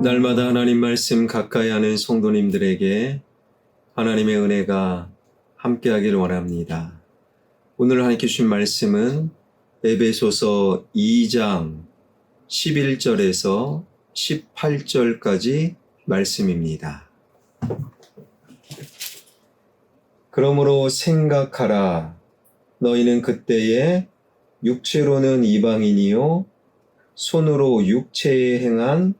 날마다 하나님 말씀 가까이 하는 성도님들에게 하나님의 은혜가 함께하길 원합니다. 오늘 하나님께 주신 말씀은 에베소서 2장 11절에서 18절까지 말씀입니다. 그러므로 생각하라. 너희는 그때에 육체로는 이방인이요 손으로 육체에 행한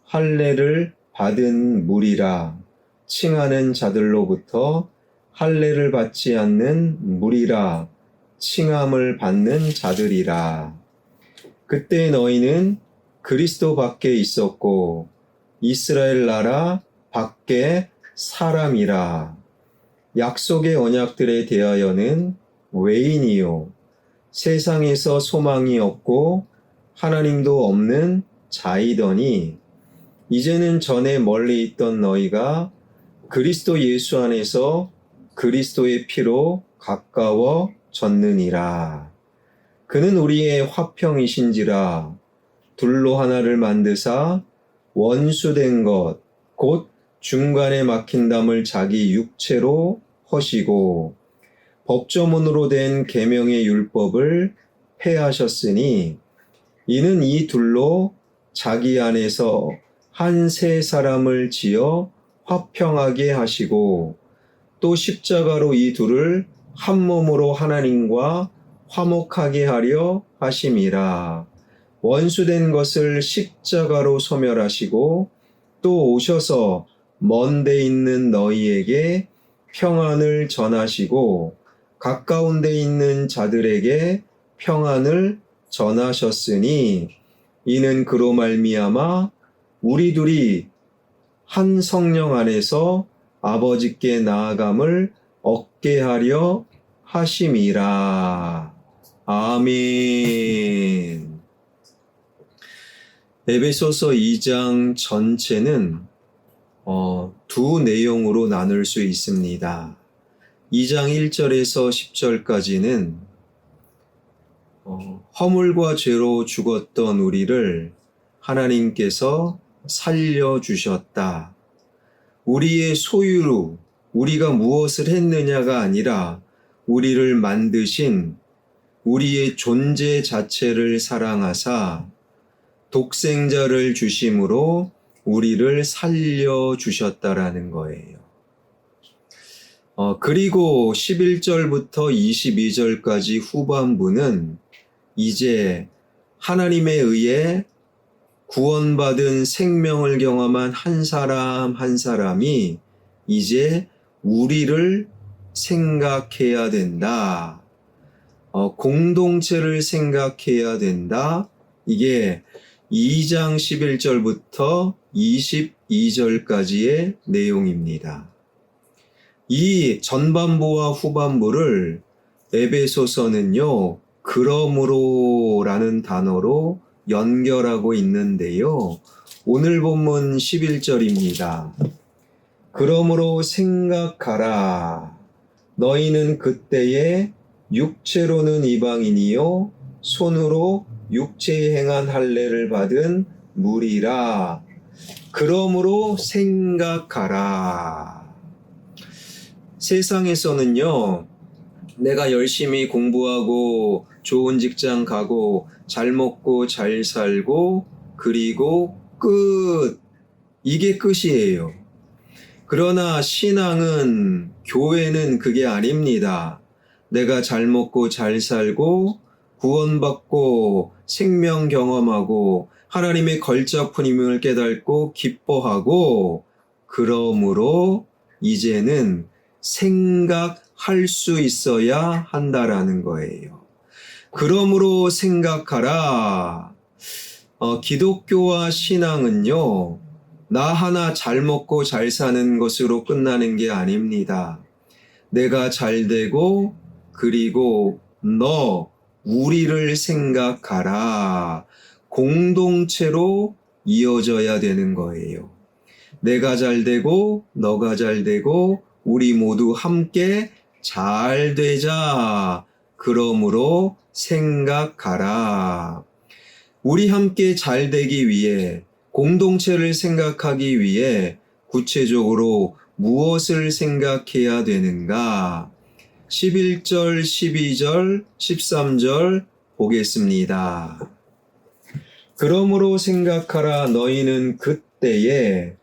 할례를 받은 무리라. 칭하는 자들로부터 할례를 받지 않는 무리라. 칭함을 받는 자들이라. 그때 너희는 그리스도 밖에 있었고 이스라엘 나라 밖에 사람이라. 약속의 언약들에 대하여는 외인이요 세상에서 소망이 없고 하나님도 없는 자이더니 이제는 전에 멀리 있던 너희가 그리스도 예수 안에서 그리스도의 피로 가까워졌느니라. 그는 우리의 화평이신지라. 둘로 하나를 만드사 원수된 것 곧 중간에 막힌 담을 자기 육체로 허시고 법조문으로 된 계명의 율법을 폐하셨으니 이는 이 둘로 자기 안에서 한 세 사람을 지어 화평하게 하시고 또 십자가로 이 둘을 한 몸으로 하나님과 화목하게 하려 하심이라. 원수된 것을 십자가로 소멸하시고 또 오셔서 먼 데 있는 너희에게 평안을 전하시고 가까운 데 있는 자들에게 평안을 전하셨으니 이는 그로 말미암아 우리 둘이 한 성령 안에서 아버지께 나아감을 얻게 하려 하심이라. 아멘. 에베소서 2장 전체는 두 내용으로 나눌 수 있습니다. 2장 1절에서 10절까지는 허물과 죄로 죽었던 우리를 하나님께서 살려주셨다. 우리의 소유로 우리가 무엇을 했느냐가 아니라 우리를 만드신 우리의 존재 자체를 사랑하사 독생자를 주심으로 우리를 살려주셨다라는 거예요. 그리고 11절부터 22절까지 후반부는 이제 하나님에 의해 구원받은 생명을 경험한 한 사람 한 사람이 이제 우리를 생각해야 된다. 공동체를 생각해야 된다. 이게 2장 11절부터 22절까지의 내용입니다. 이 전반부와 후반부를 에베소서는요, 그러므로라는 단어로 연결하고 있는데요. 오늘 본문 11절입니다. 그러므로 생각하라. 너희는 그때에 육체로는 이방인이요 손으로 육체에 행한 할례를 받은 무리라. 그러므로 생각하라. 세상에서는요, 내가 열심히 공부하고 좋은 직장 가고 잘 먹고 잘 살고 그리고 끝. 이게 끝이에요. 그러나 신앙은, 교회는 그게 아닙니다. 내가 잘 먹고 잘 살고 구원받고 생명 경험하고 하나님의 걸작품임을 깨닫고 기뻐하고 그러므로 이제는 생각할 수 있어야 한다라는 거예요. 그러므로 생각하라. 기독교와 신앙은요, 나 하나 잘 먹고 잘 사는 것으로 끝나는 게 아닙니다. 내가 잘 되고 그리고 우리를 생각하라. 공동체로 이어져야 되는 거예요. 내가 잘 되고 너가 잘 되고 우리 모두 함께 잘 되자. 그러므로 생각하라. 우리 함께 잘 되기 위해 공동체를 생각하기 위해 구체적으로 무엇을 생각해야 되는가? 11절, 12절, 13절 보겠습니다. 그러므로 생각하라. 너희는 그때에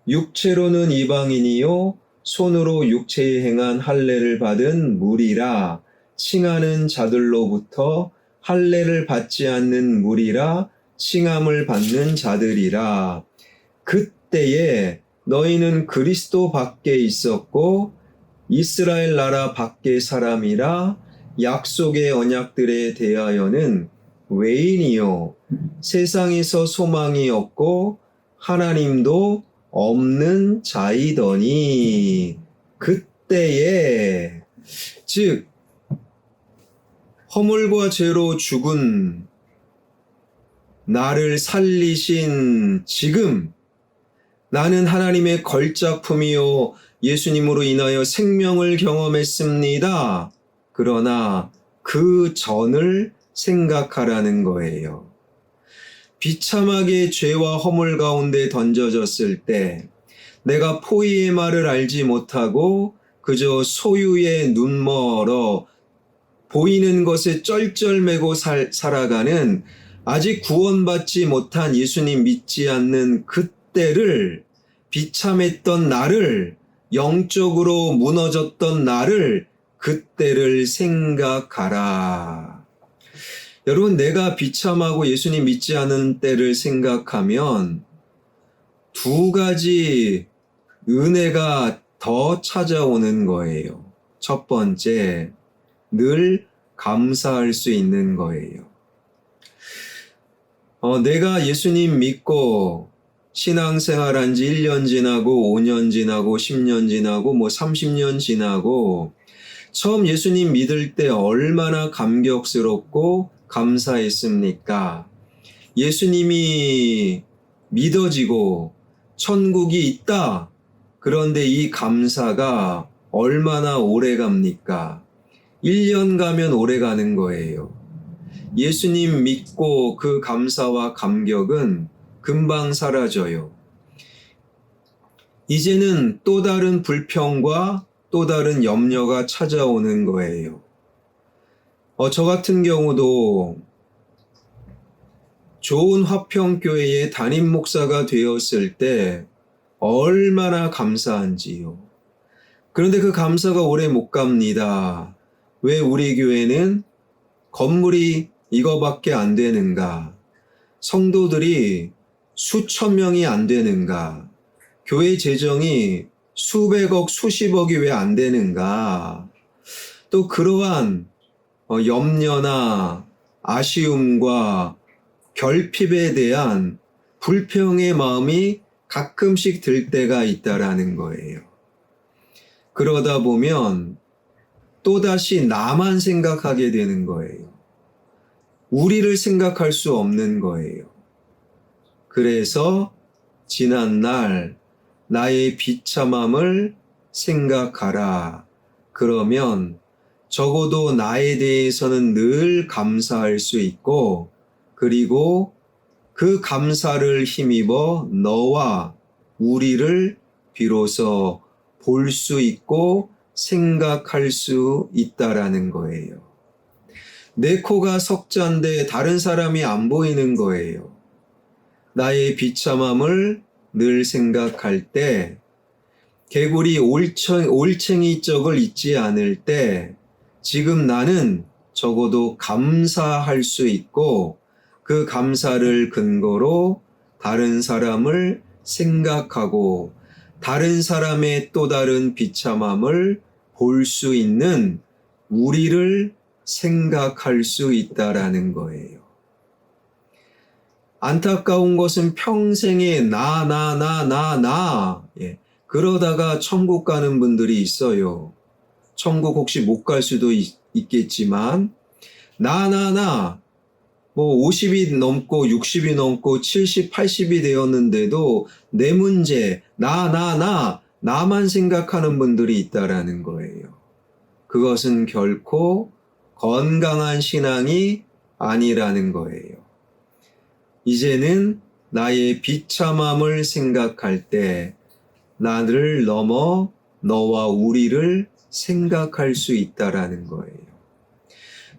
육체로는 이방인이요 손으로 육체에 행한 할례를 받은 무리라 칭하는 자들로부터 할례를 받지 않는 무리라 칭함을 받는 자들이라. 그때에 너희는 그리스도 밖에 있었고 이스라엘 나라 밖의 사람이라 약속의 언약들에 대하여는 외인이요 세상에서 소망이 없고 하나님도 없는 자이더니. 그때에, 즉 허물과 죄로 죽은 나를 살리신 지금 나는 하나님의 걸작품이요 예수님으로 인하여 생명을 경험했습니다. 그러나 그 전을 생각하라는 거예요. 비참하게 죄와 허물 가운데 던져졌을 때 내가 포의의 말을 알지 못하고 그저 소유의 눈멀어 보이는 것에 쩔쩔매고 살아가는 아직 구원받지 못한 예수님 믿지 않는 그때를, 비참했던 나를, 영적으로 무너졌던 나를, 그때를 생각하라. 여러분, 내가 비참하고 예수님 믿지 않은 때를 생각하면 두 가지 은혜가 더 찾아오는 거예요. 첫 번째, 늘 감사할 수 있는 거예요. 내가 예수님 믿고 신앙생활한 지 1년 지나고 5년 지나고 10년 지나고 30년 지나고 처음 예수님 믿을 때 얼마나 감격스럽고 감사했습니까? 예수님이 믿어지고 천국이 있다. 그런데 이 감사가 얼마나 오래 갑니까? 1년 가면 오래 가는 거예요. 예수님 믿고 그 감사와 감격은 금방 사라져요. 이제는 또 다른 불평과 또 다른 염려가 찾아오는 거예요. 저 같은 경우도 좋은 화평교회의 담임 목사가 되었을 때 얼마나 감사한지요. 그런데 그 감사가 오래 못 갑니다. 왜 우리 교회는 건물이 이거밖에 안 되는가? 성도들이 수천 명이 안 되는가? 교회 재정이 수백억, 수십억이 왜 안 되는가? 또 그러한 염려나 아쉬움과 결핍에 대한 불평의 마음이 가끔씩 들 때가 있다라는 거예요. 그러다 보면 또다시 나만 생각하게 되는 거예요. 우리를 생각할 수 없는 거예요. 그래서 지난날 나의 비참함을 생각하라. 그러면 적어도 나에 대해서는 늘 감사할 수 있고, 그리고 그 감사를 힘입어 너와 우리를 비로소 볼 수 있고 생각할 수 있다라는 거예요. 내 코가 석자인데 다른 사람이 안 보이는 거예요. 나의 비참함을 늘 생각할 때, 개구리 올챙이 쪽을 잊지 않을 때, 지금 나는 적어도 감사할 수 있고 그 감사를 근거로 다른 사람을 생각하고 다른 사람의 또 다른 비참함을 볼 수 있는 우리를 생각할 수 있다라는 거예요. 안타까운 것은 평생에 나. 그러다가 천국 가는 분들이 있어요. 천국 혹시 못 갈 수도 있겠지만, 나. 50이 넘고 60이 넘고 70, 80이 되었는데도 내 문제, 나만 생각하는 분들이 있다라는 거예요. 그것은 결코 건강한 신앙이 아니라는 거예요. 이제는 나의 비참함을 생각할 때 나를 넘어 너와 우리를 생각할 수 있다라는 거예요.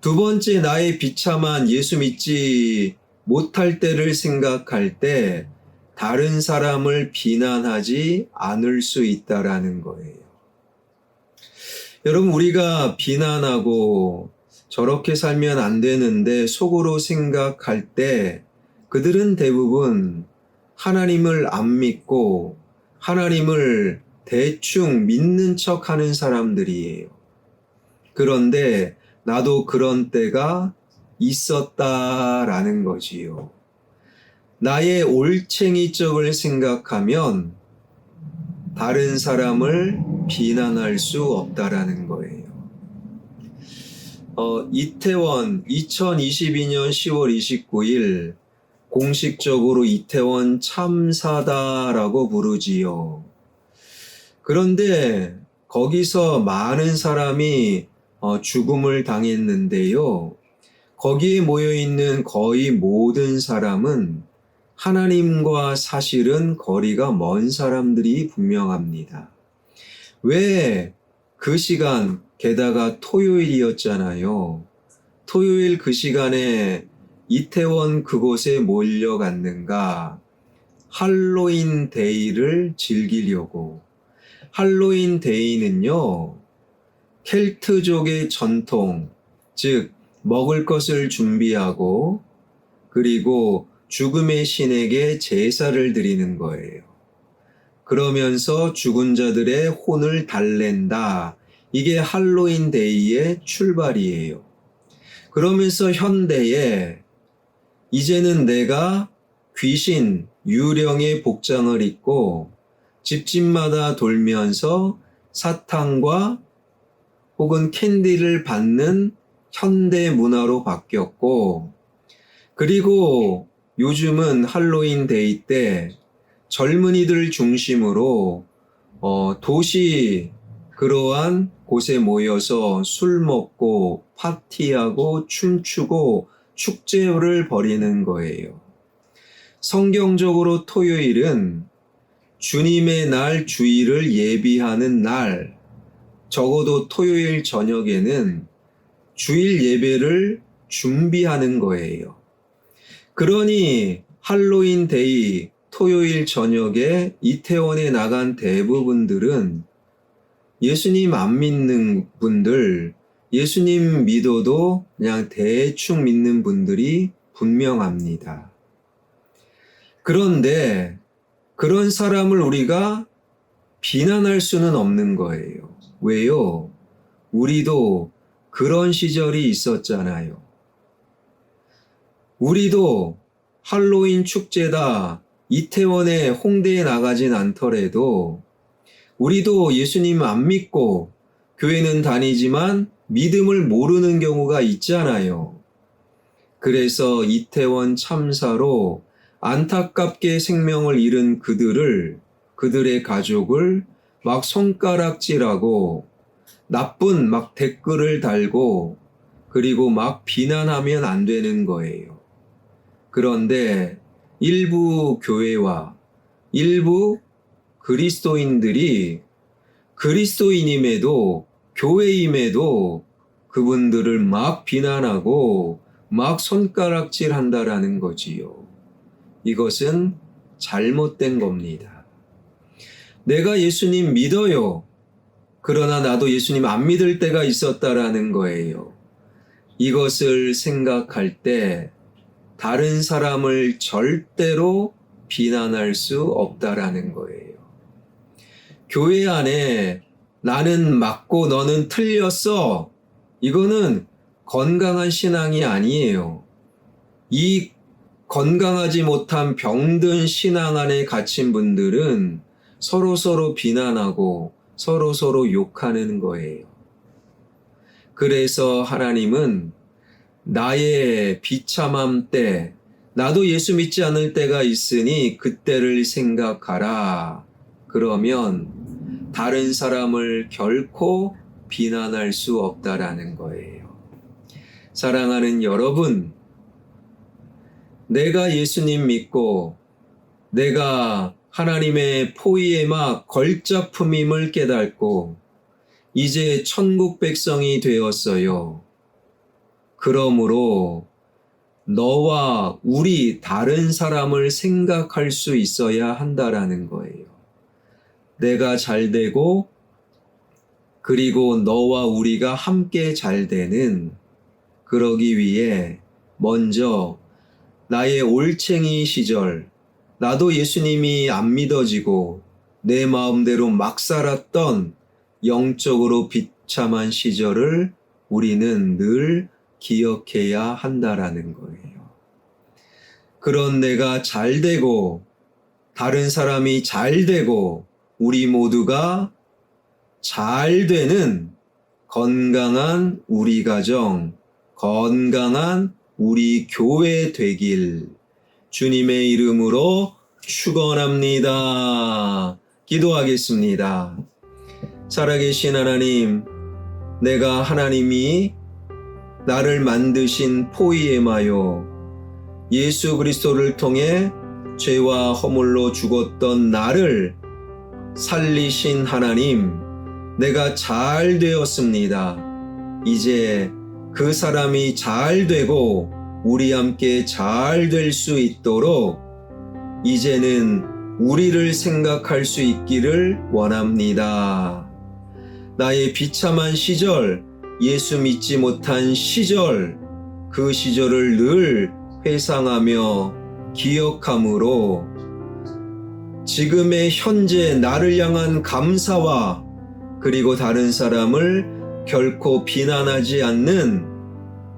두 번째, 나의 비참한 예수 믿지 못할 때를 생각할 때 다른 사람을 비난하지 않을 수 있다라는 거예요. 여러분, 우리가 비난하고 저렇게 살면 안 되는데 속으로 생각할 때 그들은 대부분 하나님을 안 믿고 하나님을 대충 믿는 척 하는 사람들이에요. 그런데 나도 그런 때가 있었다라는 거지요. 나의 올챙이적을 생각하면 다른 사람을 비난할 수 없다라는 거예요. 이태원 2022년 10월 29일 공식적으로 이태원 참사다라고 부르지요. 그런데 거기서 많은 사람이 죽음을 당했는데요. 거기에 모여있는 거의 모든 사람은 하나님과 사실은 거리가 먼 사람들이 분명합니다. 왜 그 시간, 게다가 토요일이었잖아요. 토요일 그 시간에 이태원 그곳에 몰려갔는가? 할로윈 데이를 즐기려고. 할로윈 데이는요, 켈트족의 전통, 즉 먹을 것을 준비하고 그리고 죽음의 신에게 제사를 드리는 거예요. 그러면서 죽은 자들의 혼을 달랜다. 이게 할로윈 데이의 출발이에요. 그러면서 현대에 이제는 내가 귀신, 유령의 복장을 입고 집집마다 돌면서 사탕과 혹은 캔디를 받는 현대 문화로 바뀌었고, 그리고 요즘은 할로윈 데이 때 젊은이들 중심으로 도시 그러한 곳에 모여서 술 먹고 파티하고 춤추고 축제를 벌이는 거예요. 성경적으로 토요일은 주님의 날 주일을 예비하는 날, 적어도 토요일 저녁에는 주일 예배를 준비하는 거예요. 그러니 할로윈 데이 토요일 저녁에 이태원에 나간 대부분들은 예수님 안 믿는 분들, 예수님 믿어도 그냥 대충 믿는 분들이 분명합니다. 그런데 그런 사람을 우리가 비난할 수는 없는 거예요. 왜요? 우리도 그런 시절이 있었잖아요. 우리도 할로윈 축제다, 이태원에 홍대에 나가진 않더라도 우리도 예수님 안 믿고 교회는 다니지만 믿음을 모르는 경우가 있잖아요. 그래서 이태원 참사로 안타깝게 생명을 잃은 그들의 가족을 막 손가락질하고 나쁜 막 댓글을 달고 그리고 막 비난하면 안 되는 거예요. 그런데 일부 교회와 일부 그리스도인들이 그리스도인임에도 교회임에도 그분들을 막 비난하고 막 손가락질 한다라는 거지요. 이것은 잘못된 겁니다. 내가 예수님 믿어요. 그러나 나도 예수님 안 믿을 때가 있었다라는 거예요. 이것을 생각할 때 다른 사람을 절대로 비난할 수 없다라는 거예요. 교회 안에 나는 맞고 너는 틀렸어. 이거는 건강한 신앙이 아니에요. 이 건강하지 못한 병든 신앙 안에 갇힌 분들은 서로 비난하고 서로 욕하는 거예요. 그래서 하나님은 나의 비참함 때, 나도 예수 믿지 않을 때가 있으니 그때를 생각하라. 그러면 다른 사람을 결코 비난할 수 없다라는 거예요. 사랑하는 여러분, 내가 예수님 믿고 내가 하나님의 포위에막 걸작품임을 깨닫고 이제 천국 백성이 되었어요. 그러므로 너와 우리 다른 사람을 생각할 수 있어야 한다라는 거예요. 내가 잘 되고 그리고 너와 우리가 함께 잘 되는, 그러기 위해 먼저 나의 올챙이 시절, 나도 예수님이 안 믿어지고 내 마음대로 막 살았던 영적으로 비참한 시절을 우리는 늘 기억해야 한다라는 거예요. 그런 내가 잘 되고 다른 사람이 잘 되고 우리 모두가 잘 되는 건강한 우리 가정, 건강한 우리 교회 되길 주님의 이름으로 축원합니다. 기도하겠습니다. 살아계신 하나님, 내가 하나님이 나를 만드신 포이에마요, 예수 그리스도를 통해 죄와 허물로 죽었던 나를 살리신 하나님, 내가 잘 되었습니다. 이제 그 사람이 잘 되고 우리 함께 잘 될 수 있도록 이제는 우리를 생각할 수 있기를 원합니다. 나의 비참한 시절, 예수 믿지 못한 시절, 그 시절을 늘 회상하며 기억함으로 지금의 현재 나를 향한 감사와 그리고 다른 사람을 결코 비난하지 않는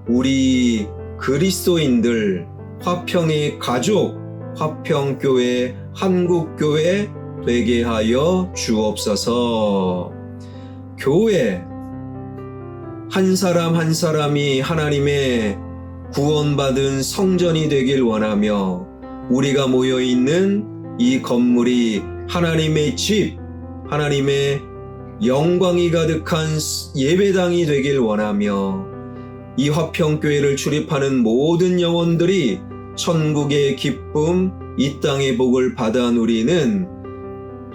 우리 그리스도인들, 화평의 가족, 화평교회, 한국교회 되게 하여 주옵소서. 교회, 한 사람 한 사람이 하나님의 구원받은 성전이 되길 원하며 우리가 모여있는 이 건물이 하나님의 집, 하나님의 영광이 가득한 예배당이 되길 원하며 이 화평교회를 출입하는 모든 영혼들이 천국의 기쁨, 이 땅의 복을 받아 누리는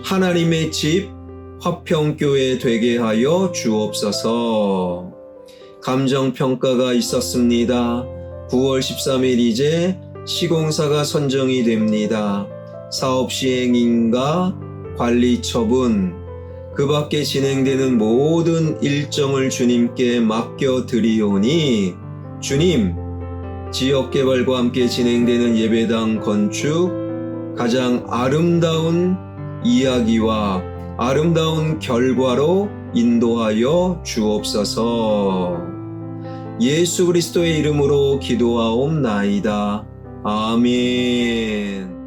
하나님의 집, 화평교회 되게 하여 주옵소서. 감정평가가 있었습니다. 9월 13일 이제 시공사가 선정이 됩니다. 사업시행인가 관리처분, 그 밖에 진행되는 모든 일정을 주님께 맡겨드리오니 주님, 지역개발과 함께 진행되는 예배당 건축 가장 아름다운 이야기와 아름다운 결과로 인도하여 주옵소서. 예수 그리스도의 이름으로 기도하옵나이다. 아멘.